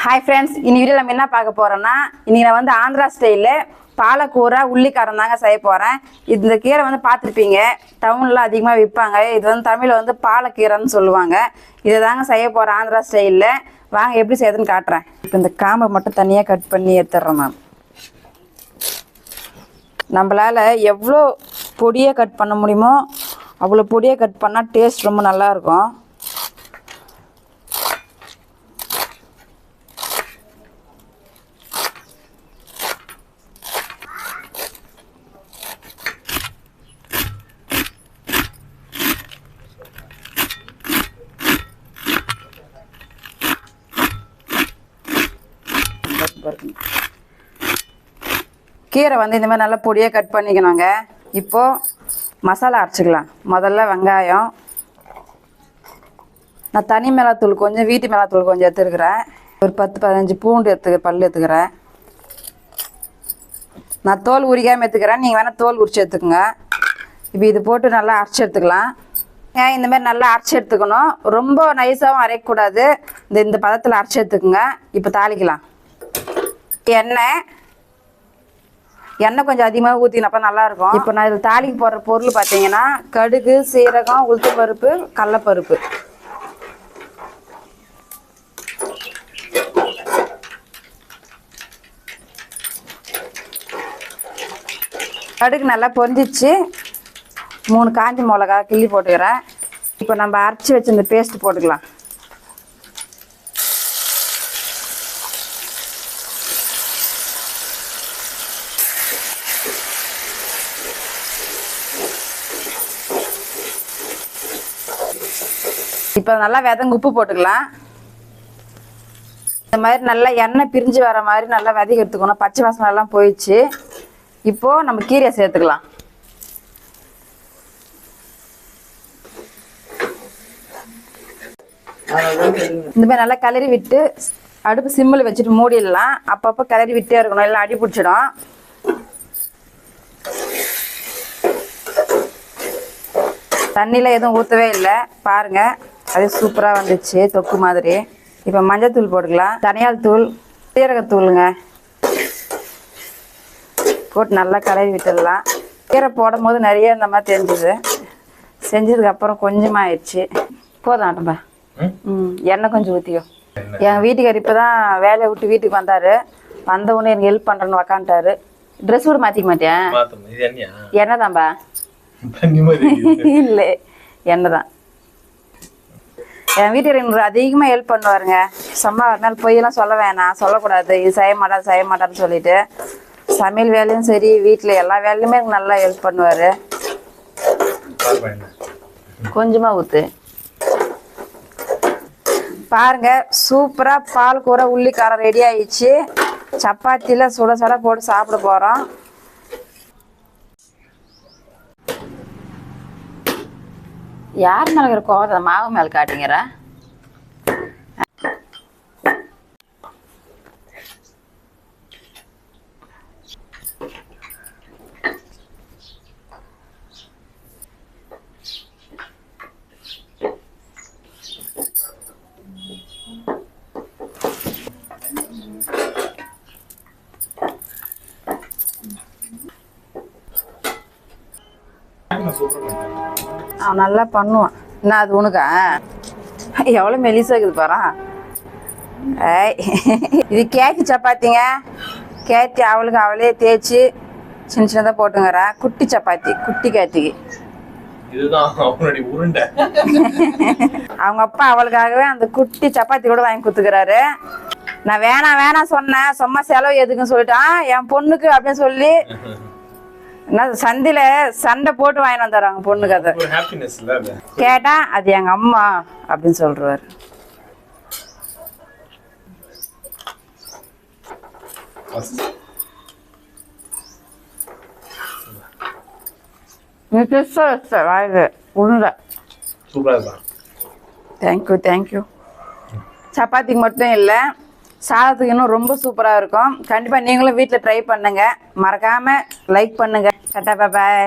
Hi friends, இன்னைக்கு video நம்ம என்ன பார்க்க போகிறோன்னா, இன்றைக்கி நான் வந்து ஆந்திரா ஸ்டைலில் பாலக்கூரை உள்ளிக்காரம் தாங்க செய்ய போகிறேன். இந்த கீரை வந்து பார்த்துருப்பீங்க, டவுனில் அதிகமாக விற்பாங்க. இது வந்து தமிழில் வந்து பாலக்கீரைன்னு சொல்லுவாங்க. இதை தாங்க செய்ய போகிறேன் ஆந்திரா ஸ்டைலில். வாங்க எப்படி செய்யுதுன்னு காட்டுறேன். இப்போ இந்த காம்பை மட்டும் தனியாக கட் பண்ணி எடுத்துடுறேன். நான் நம்மளால் எவ்வளோ பொடியாக கட் பண்ண முடியுமோ அவ்வளோ பொடியாக கட் பண்ணால் டேஸ்ட் ரொம்ப நல்லாயிருக்கும். கீரை வந்து இந்த மாதிரி நல்லா பொடியாக கட் பண்ணிக்கணுங்க. இப்போது மசாலா அரைச்சிக்கலாம். முதல்ல வெங்காயம், நான் தனி மிளகாத்தூள் கொஞ்சம், வீட்டு மிளகாத்தூள் கொஞ்சம் எடுத்துருக்கிறேன். ஒரு 10-15 பூண்டு பல் எடுத்துக்கிறேன். நான் தோல் உரிக்காமல் எடுத்துக்கிறேன், நீங்கள் வேணால் தோல் உரிச்சு எடுத்துக்கோங்க. இப்போ இது போட்டு நல்லா அரைச்சி எடுத்துக்கலாம். இந்த மாதிரி நல்லா அரைச்சி எடுத்துக்கணும். ரொம்ப நைஸாகவும் அரைக்கக்கூடாது. இந்த பதத்தில் அரைச்சி எடுத்துக்கோங்க. இப்போ தாளிக்கலாம். எண்ணெய் கொஞ்சம் அதிகமாக ஊற்றினப்போ நல்லாயிருக்கும். இப்போ நான் இதில் தாளிக்கு போடுற பொருள் பார்த்தீங்கன்னா, கடுகு, சீரகம், உளுத்தம்பருப்பு, கடலைப்பருப்பு. கடுகு நல்லா பொரிஞ்சிச்சு. 3 காஞ்ச மிளகா கிள்ளி போட்டுக்கிறேன். இப்போ நம்ம அரைச்சி வச்சு இந்த பேஸ்ட் போட்டுக்கலாம். இப்போ நல்லா விதங்க உப்பு போட்டுக்கலாம். இந்த மாதிரி நல்லா எண்ணெய் பிரிஞ்சு வர மாதிரி நல்லா விதைக்கு எடுத்துக்கணும். பச்சை வாசனை எல்லாம் போயிடுச்சு. இப்போது நம்ம கீரையை சேர்த்துக்கலாம். இந்த மாதிரி நல்லா கிளறி விட்டு அடுப்பு சிம்மில் வச்சுட்டு மூடிடலாம். அப்பப்போ கிளறி விட்டே இருக்கணும், எல்லாம் அடி பிடிச்சிடும். தண்ணியில் எதுவும் ஊற்றவே இல்லை பாருங்கள், அது சூப்பராக வந்துச்சு, தொக்கு மாதிரி. இப்போ மஞ்சள் போட்டுக்கலாம், தனியால் தூள், சீரகத்தூளுங்க போட்டு நல்லா கலரி விட்டுடலாம். கீரை போடும் போது நிறைய இந்த மாதிரி தெரிஞ்சுது. செஞ்சதுக்கப்புறம் கொஞ்சமாக ஆயிடுச்சு. போதும் ஆட்டம்பா. எண்ணெய் கொஞ்சம் ஊற்றிக்கோ. எங்கள் வீட்டுக்கார் இப்போ தான் வேலையை விட்டு வீட்டுக்கு வந்தார். வந்த உடனே எனக்கு ஹெல்ப் பண்ணுறேன்னு உக்காண்டாரு. ட்ரெஸ் கூட மாற்றிக்க மாட்டேன். எண்ணெய் தான்பா. இல்லை, எண்ணெய் தான். என் வீட்டுக்கு எனக்கு அதிகமாக ஹெல்ப் பண்ணுவாருங்க. சும்மா ஒரு நாள் பொய்யெல்லாம் சொல்ல வேணாம், சொல்லக்கூடாது. இது செய்ய மாட்டான்னு சொல்லிட்டு சமையல் வேலையும் சரி, வீட்டில் எல்லா வேலையுமே எனக்கு நல்லா ஹெல்ப் பண்ணுவார். கொஞ்சமாக ஊற்று பாருங்க. சூப்பராக பால்கூரை உள்ளிக்காரம் ரெடி ஆயிடுச்சு. சப்பாத்தியில் சுட சுட போட்டு சாப்பிட போகிறோம். யார் மேலே இருக்கிற கோவத்தை மாவு மேலே காட்டிங்கிற? அவன் நல்லா பண்ணுவான். என்ன அது உனக்கா? எவ்வளோ மெலிசா இருக்குது பாரு. இது கேக்கு சப்பாத்திங்க. கேத்தி அவளுக்கு அவளே தேய்ச்சி சின்ன சின்னதாக போட்டுங்கிறேன். குட்டி சப்பாத்தி, குட்டி கேத்திக்கு. அவங்க அப்பா அவளுக்காகவே அந்த குட்டி சப்பாத்தி கூட வாங்கி கொடுத்துக்கிறாரு. நான் வேணாம் சொன்னேன். சும்மா செலவு எதுக்குன்னு சொல்லிட்டான் என் பொண்ணுக்கு அப்படின்னு சொல்லி. சந்தையில சண்டை போட்டு வாங்கிட்டு வந்துடுறாங்க பொண்ணுக்கு. அதை கேட்டா அது எங்க அம்மா அப்படின்னு சொல்றாரு. தேங்க்யூ. சப்பாத்திக்கு மட்டும் இல்லை, சாதத்துக்கு இன்னும் ரொம்ப சூப்பராக இருக்கும். கண்டிப்பாக நீங்களும் வீட்டில் ட்ரை பண்ணுங்கள். மறக்காமல் லைக் பண்ணுங்கள். டாடா, பாய்.